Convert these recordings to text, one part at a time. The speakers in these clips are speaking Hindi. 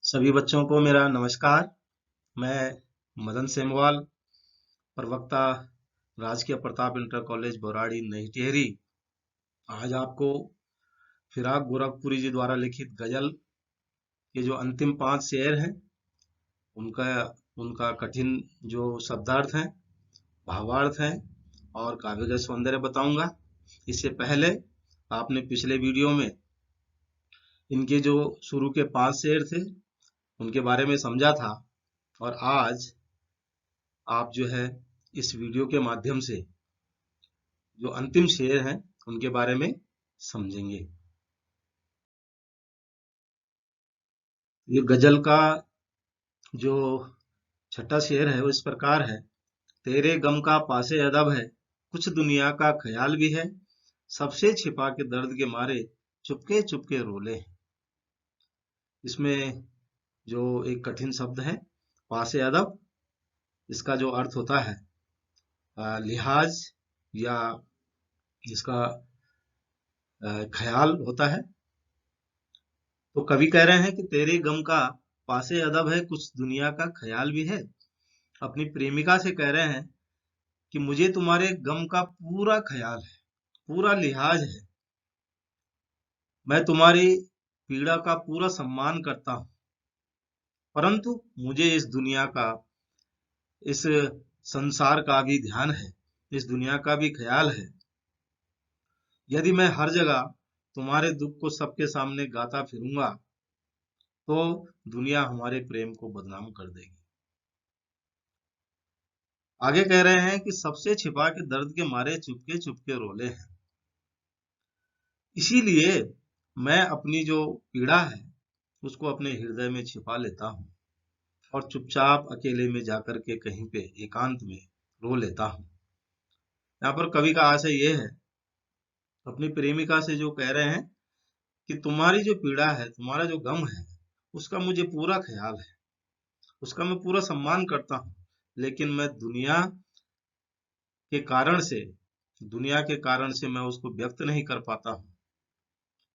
सभी बच्चों को मेरा नमस्कार। मैं मदन सेमवाल, प्रवक्ता, राजकीय प्रताप इंटर कॉलेज बौराड़ी नई टिहरी। आज आपको फिराक गोरखपुरी जी द्वारा लिखित गजल के जो अंतिम 5 शेर हैं उनका उनका कठिन जो शब्दार्थ हैं, भावार्थ हैं और काव्य सौंदर्य बताऊंगा। इससे पहले आपने पिछले वीडियो में इनके जो शुरू के 5 शेर थे उनके बारे में समझा था, और आज आप जो है इस वीडियो के माध्यम से जो अंतिम शेर हैं उनके बारे में समझेंगे। ये गजल का जो छठा शेर है वो इस प्रकार है। तेरे गम का पासे अदब है, कुछ दुनिया का ख्याल भी है, सबसे छिपा के दर्द के मारे चुपके चुपके रोले। इसमें जो एक कठिन शब्द है पासे अदब, इसका जो अर्थ होता है लिहाज या इसका ख्याल होता है। तो कवि कह रहे हैं कि तेरे गम का पासे अदब है, कुछ दुनिया का ख्याल भी है। अपनी प्रेमिका से कह रहे हैं कि मुझे तुम्हारे गम का पूरा ख्याल है, पूरा लिहाज है। मैं तुम्हारी पीड़ा का पूरा सम्मान करता हूँ, परंतु मुझे इस दुनिया का, इस संसार का भी ध्यान है, इस दुनिया का भी ख्याल है। यदि मैं हर जगह तुम्हारे दुख को सबके सामने गाता फिरूंगा तो दुनिया हमारे प्रेम को बदनाम कर देगी। आगे कह रहे हैं कि सबसे छिपा के दर्द के मारे चुपके चुपके रोले हैं। इसीलिए मैं अपनी जो पीड़ा है उसको अपने हृदय में छिपा लेता हूँ और चुपचाप अकेले में जाकर के कहीं पे एकांत में रो लेता हूँ। यहाँ पर कवि का आशय ये है, अपनी प्रेमिका से जो कह रहे हैं कि तुम्हारी जो पीड़ा है, तुम्हारा जो गम है, उसका मुझे पूरा ख्याल है, उसका मैं पूरा सम्मान करता हूँ, लेकिन मैं के कारण से दुनिया के कारण से मैं उसको व्यक्त नहीं कर पाता हूँ,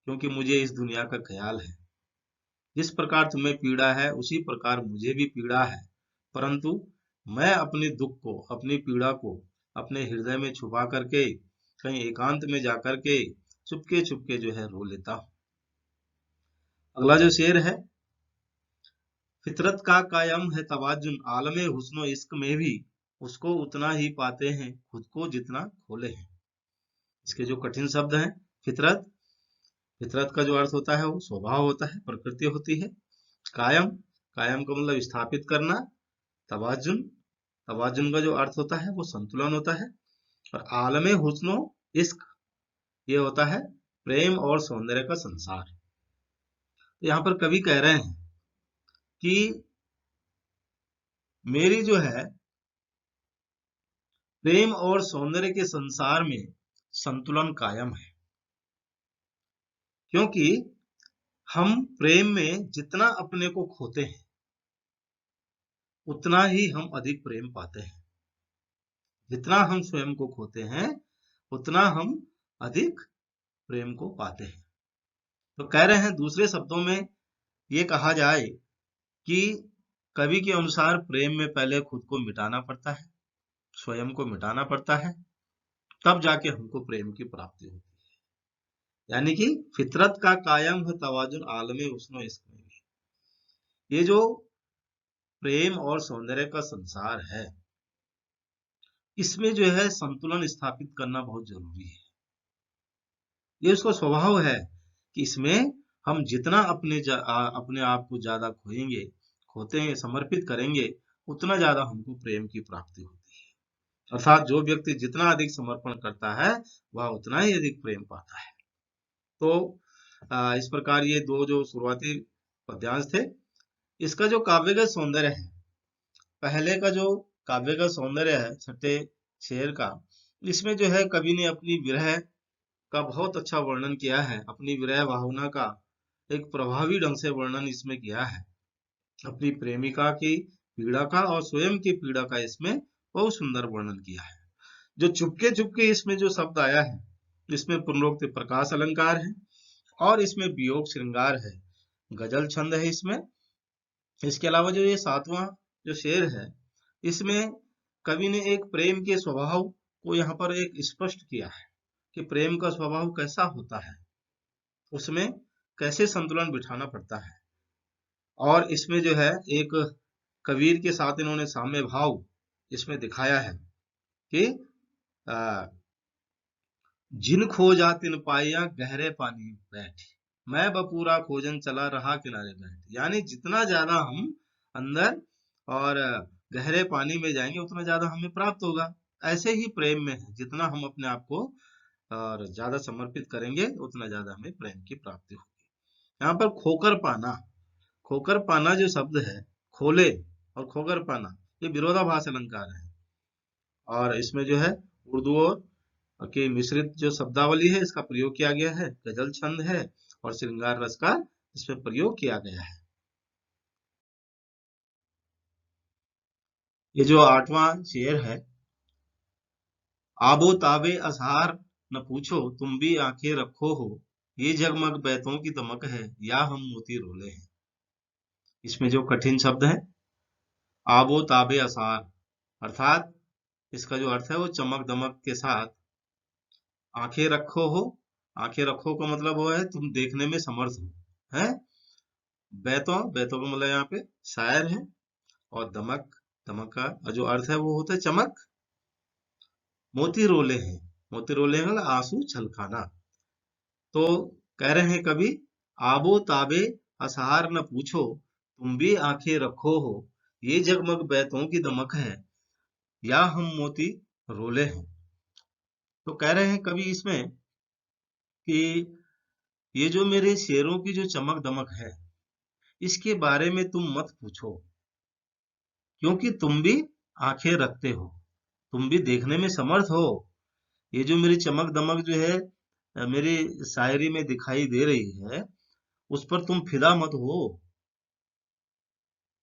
क्योंकि मुझे इस दुनिया का ख्याल है। जिस प्रकार तुम्हें पीड़ा है उसी प्रकार मुझे भी पीड़ा है, परंतु मैं अपने दुख को, अपनी पीड़ा को अपने हृदय में छुपा करके कहीं एकांत में जाकर के चुपके चुपके जो है रो लेता हूँ। अगला जो शेर है, फितरत का कायम है तवाजुन, आलमे हुस्नो इश्क में भी उसको उतना ही पाते हैं खुद को जितना खोले हैं। इसके जो कठिन शब्द हैं, फितरत, फितरत का जो अर्थ होता है वो स्वभाव होता है, प्रकृति होती है। कायम, कायम का मतलब स्थापित करना। तवाजुन, तवाजुन का जो अर्थ होता है वो संतुलन होता है। और आलमे हुस्नो इश्क, ये होता है प्रेम और सौंदर्य का संसार। तो यहाँ पर कवि कह रहे हैं कि मेरी जो है प्रेम और सौंदर्य के संसार में संतुलन कायम है, क्योंकि हम प्रेम में जितना अपने को खोते हैं उतना ही हम अधिक प्रेम पाते हैं। जितना हम स्वयं को खोते हैं उतना हम अधिक प्रेम को पाते हैं। तो कह रहे हैं दूसरे शब्दों में ये कहा जाए कि कवि के अनुसार प्रेम में पहले खुद को मिटाना पड़ता है, स्वयं को मिटाना पड़ता है, तब जाके हमको प्रेम की प्राप्ति होती है। यानी कि फितरत का कायम है तवाजुन, आलमे हुस्नो इश्क में भी। ये जो प्रेम और सौंदर्य का संसार है, इसमें जो है संतुलन स्थापित करना बहुत जरूरी है। ये उसका स्वभाव है कि इसमें हम जितना अपने आप को ज्यादा खोते हैं, समर्पित करेंगे, उतना ज्यादा हमको प्रेम की प्राप्ति होती है। अर्थात जो व्यक्ति जितना अधिक समर्पण करता है वह उतना ही अधिक प्रेम पाता है। तो इस प्रकार ये दो जो शुरुआती पद्यांश थे, इसका जो काव्यगत सौंदर्य है, पहले का जो काव्यगत सौंदर्य है छठे शेर का, इसमें जो है कवि ने अपनी विरह का बहुत अच्छा वर्णन किया है। अपनी विरह भावना का एक प्रभावी ढंग से वर्णन इसमें किया है। अपनी प्रेमिका की पीड़ा का और स्वयं की पीड़ा का इसमें बहुत सुंदर वर्णन किया है। जो चुपके चुपके इसमें जो शब्द आया है, इसमें पुनरोक्त प्रकाश अलंकार है और इसमें वियोग श्रृंगार है, गजल छंद है इसमें। इसके अलावा जो ये 7वां जो शेर है, इसमें कवि ने एक प्रेम के स्वभाव को यहाँ पर एक स्पष्ट किया है कि प्रेम का स्वभाव कैसा होता है, उसमें कैसे संतुलन बिठाना पड़ता है। और इसमें जो है एक कबीर के साथ इन्होंने साम्य भाव इसमें दिखाया है कि आ, जिन खोजा तिन पाया गहरे पानी बैठ, मैं बपूरा खोजन चला रहा किनारे बैठ। यानी जितना ज्यादा हम अंदर और गहरे पानी में जाएंगे उतना ज्यादा हमें प्राप्त होगा। ऐसे ही प्रेम में है, जितना हम अपने आप को और ज्यादा समर्पित करेंगे उतना ज्यादा हमें प्रेम की प्राप्ति होगी। यहाँ पर खोकर पाना जो शब्द है, खोले और खोकर पाना, ये विरोधाभास अलंकार है। और इसमें जो है उर्दू और के मिश्रित जो शब्दावली है इसका प्रयोग किया गया है, गजल छंद है और श्रृंगार रस का इसमें प्रयोग किया गया है। ये जो 8वां शेर है, आबो ताबे असहार न पूछो तुम भी आंखें रखो हो, ये जगमग बैतों की दमक है या हम मोती रोले हैं। इसमें जो कठिन शब्द है आबो ताबे असार, अर्थात इसका जो अर्थ है वो चमक दमक के साथ आंखें रखो हो। आंखें रखो का मतलब वो है तुम देखने में समर्थ हो, है। बैतों का मतलब यहाँ पे शायर है। और दमक, दमक का जो अर्थ है वो होता है चमक। मोती रोले हैं, मोती रोले हैं मतलब आंसू छलकाना। तो कह रहे हैं कभी, आबो ताबे असहार न पूछो तुम भी आंखें रखो हो, ये जगमग बैतों की दमक है या हम मोती रोले हैं। तो कह रहे हैं कभी इसमें कि ये जो मेरे शेरों की जो चमक दमक है इसके बारे में तुम मत पूछो, क्योंकि तुम भी आंखें रखते हो, तुम भी देखने में समर्थ हो। ये जो मेरी चमक दमक जो है मेरी शायरी में दिखाई दे रही है उस पर तुम फिदा मत हो,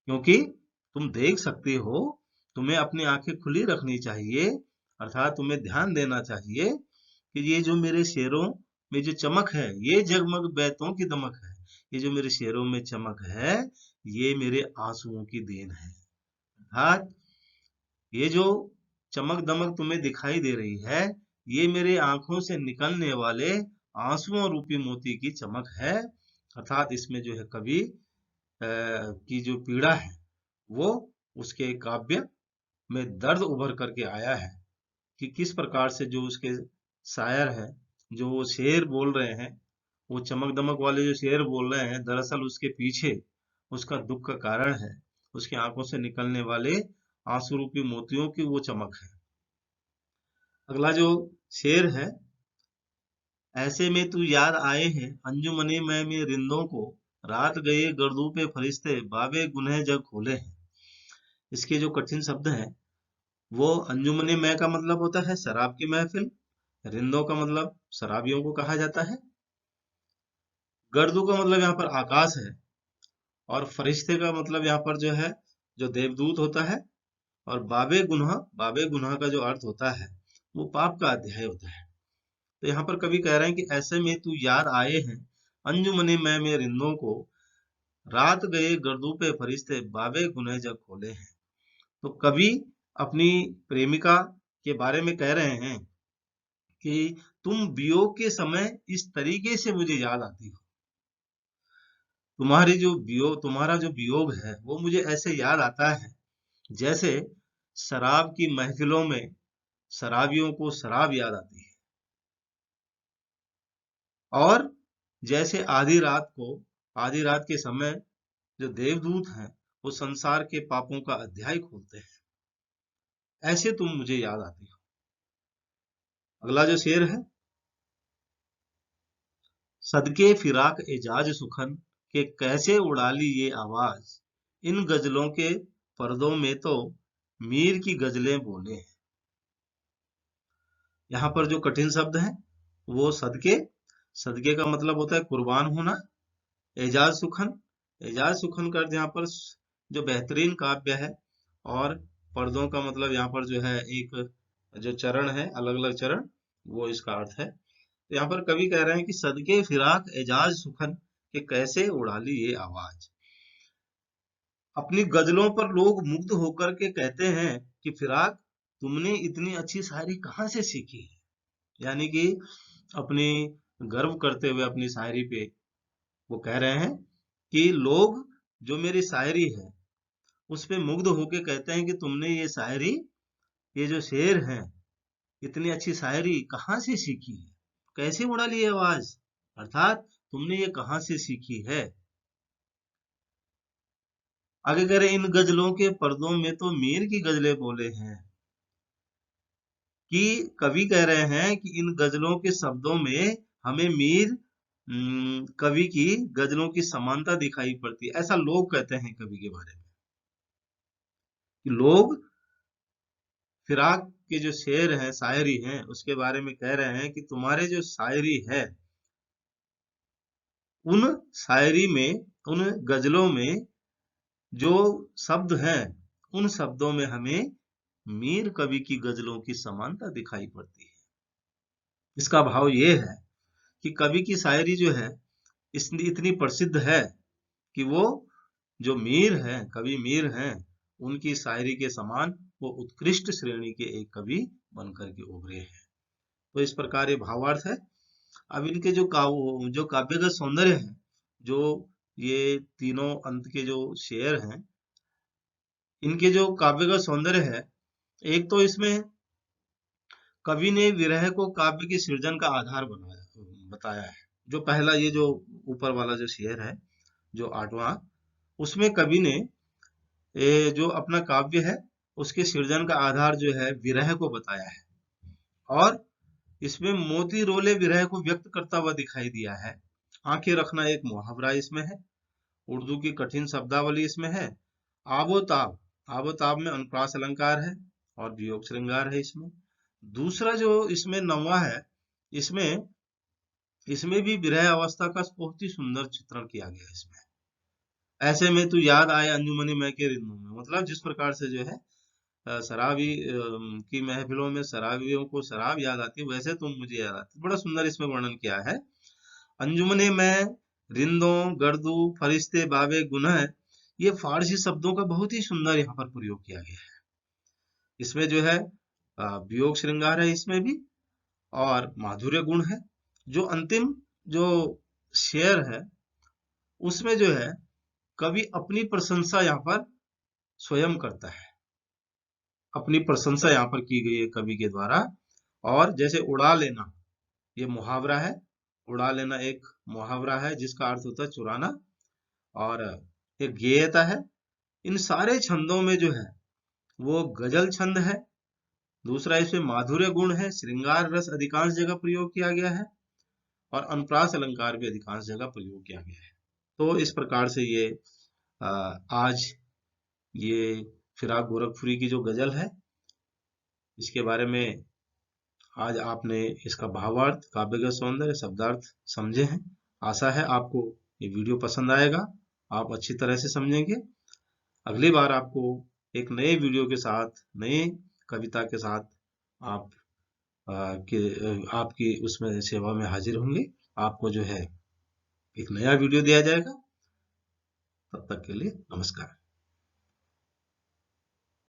क्योंकि तुम देख सकते हो। तुम्हें अपनी आंखें खुली रखनी चाहिए, अर्थात तुम्हें ध्यान देना चाहिए कि ये जो मेरे शेरों में जो चमक है ये जगमग बैतों की दमक है। ये जो मेरे शेरों में चमक है ये मेरे आंसुओं की देन है। अर्थात ये जो चमक दमक तुम्हें दिखाई दे रही है ये मेरे आंखों से निकलने वाले आंसुओं रूपी मोती की चमक है। अर्थात इसमें जो है कवि की जो पीड़ा है वो उसके काव्य में दर्द उभर करके आया है कि किस प्रकार से जो उसके शायर है जो वो शेर बोल रहे हैं, वो चमक दमक वाले जो शेर बोल रहे हैं दरअसल उसके पीछे उसका दुख का कारण है उसकी आंखों से निकलने वाले आंसू रूपी मोतियों की वो चमक है। अगला जो शेर है, ऐसे में तू याद आए हैं अंजुमने में रिंदों को, रात गए गर्दू पे फरिश्ते बाबे गुनह जग खोले हैं। इसके जो कठिन शब्द हैं वो अंजुमने में का मतलब होता है शराब की महफिल, रिंदों का मतलब शराबियों को कहा जाता है, गर्दू का मतलब यहाँ पर आकाश है और फरिश्ते का मतलब यहाँ पर जो है जो देवदूत होता है। और बाबे गुनाह का जो अर्थ होता है वो पाप का अध्याय होता है। तो यहाँ पर कवि कह रहे हैं कि ऐसे में तू याद आए हैं अंजुमने में रिंदों को, रात गए गर्दू पे फरिश्ते बाबे गुनह जग खोले हैं। तो कवि अपनी प्रेमिका के बारे में कह रहे हैं कि तुम वियोग के समय इस तरीके से मुझे याद आती हो, तुम्हारा जो वियोग है वो मुझे ऐसे याद आता है जैसे शराब की महफिलों में शराबियों को शराब याद आती है, और जैसे आधी रात के समय जो देवदूत हैं वो संसार के पापों का अध्याय खोलते हैं, ऐसे तुम मुझे याद आती हो। अगला जो शेर है, सदके फिराक एजाज सुखन के कैसे उड़ा ली ये आवाज, इन गजलों के पर्दों में तो मीर की गजलें बोले हैं। यहाँ पर जो कठिन शब्द है वो सदके का मतलब होता है कुर्बान होना। एजाज सुखन का अर्थ यहाँ पर जो बेहतरीन काव्य है। और पर्दों का मतलब यहाँ पर जो है एक जो चरण है अलग अलग चरण, वो इसका अर्थ है। तो यहाँ पर कवि कह रहे हैं कि सदके फिराक एजाज सुखन के कैसे उड़ा ली ये आवाज। अपनी गजलों पर लोग मुग्ध होकर के कहते हैं कि फिराक तुमने इतनी अच्छी शायरी कहाँ से सीखी है। यानी कि अपनी गर्व करते हुए अपनी शायरी पे वो कह रहे हैं कि लोग जो मेरी शायरी है उस पे मुग्ध होके कहते हैं कि तुमने ये शायरी, ये जो शेर है, इतनी अच्छी शायरी कहाँ से सीखी है, कैसे उड़ा ली आवाज, अर्थात तुमने ये कहाँ से सीखी है। आगे कह रहे इन गजलों के पर्दों में तो मीर की गजलें बोले हैं, कि कवि कह रहे हैं कि इन गजलों के शब्दों में हमें मीर कवि की गजलों की समानता दिखाई पड़ती है। ऐसा लोग कहते हैं कवि के बारे में, कि लोग फिराक के जो शेर हैं, शायरी हैं, उसके बारे में कह रहे हैं कि तुम्हारे जो शायरी है, उन शायरी में, उन गजलों में जो शब्द हैं, उन शब्दों में हमें मीर कवि की गजलों की समानता दिखाई पड़ती है। इसका भाव ये है कि कवि की शायरी जो है इतनी प्रसिद्ध है कि वो जो मीर हैं, कवि मीर हैं, उनकी शायरी के समान वो उत्कृष्ट श्रेणी के एक कवि बनकर के उभरे हैं। तो इस प्रकार ये भावार्थ है। अब इनके जो काव्यगत सौंदर्य है, जो ये तीनों अंत के जो शेर हैं, इनके जो काव्यगत सौंदर्य है, एक तो इसमें कवि ने विरह को काव्य की सृजन का आधार बताया है। जो पहला ये जो ऊपर वाला जो शेर है, जो 8वां, उसमें कवि ने जो अपना काव्य है उसके सृजन का आधार जो है विरह को बताया है, और इसमें मोती रोले विरह को व्यक्त करता हुआ दिखाई दिया है। आंखें रखना एक मुहावरा इसमें है, उर्दू की कठिन शब्दावली इसमें है। आबोताब, आबोताब में अनुप्रास अलंकार है और वियोग श्रृंगार है इसमें। दूसरा जो इसमें 9वां है, इसमें इसमें भी विरह अवस्था का बहुत ही सुंदर चित्रण किया गया है इसमें। ऐसे में तू याद आए अंजुमनी मैं के रिंदों में, मतलब जिस प्रकार से जो है शराबी की महफिलों में शराबियों को शराब याद आती है, वैसे तुम मुझे याद आती। बड़ा सुंदर इसमें वर्णन किया है। अंजुमने में रिंदों, गर्दू, फरिश्ते, बाबे, गुनह, ये फारसी शब्दों का बहुत ही सुंदर यहाँ पर प्रयोग किया गया है। इसमें जो है वियोग श्रृंगार है इसमें भी, और माधुर्य गुण है। जो अंतिम जो शेर है उसमें जो है कवि अपनी प्रशंसा यहाँ पर स्वयं करता है, अपनी प्रशंसा यहाँ पर की गई है कवि के द्वारा। और जैसे उड़ा लेना, ये मुहावरा है, उड़ा लेना एक मुहावरा है जिसका अर्थ होता है चुराना, और एक गेयता है। इन सारे छंदों में जो है वो गजल छंद है। दूसरा इसमें माधुर्य गुण है, श्रृंगार रस अधिकांश जगह प्रयोग किया गया है, और अनुप्रास अलंकार भी अधिकांश जगह प्रयोग किया गया है। तो इस प्रकार से ये आज ये फिराक गोरखपुरी की जो गजल है, इसके बारे में आज आपने इसका भावार्थ, काव्यगत सौंदर्य, शब्दार्थ समझे हैं। आशा है आपको ये वीडियो पसंद आएगा, आप अच्छी तरह से समझेंगे। अगली बार आपको एक नए वीडियो के साथ, नए कविता के साथ आप आपकी उसमें सेवा में हाजिर होंगे। आपको जो है एक नया वीडियो दिया जाएगा। तब तक के लिए नमस्कार।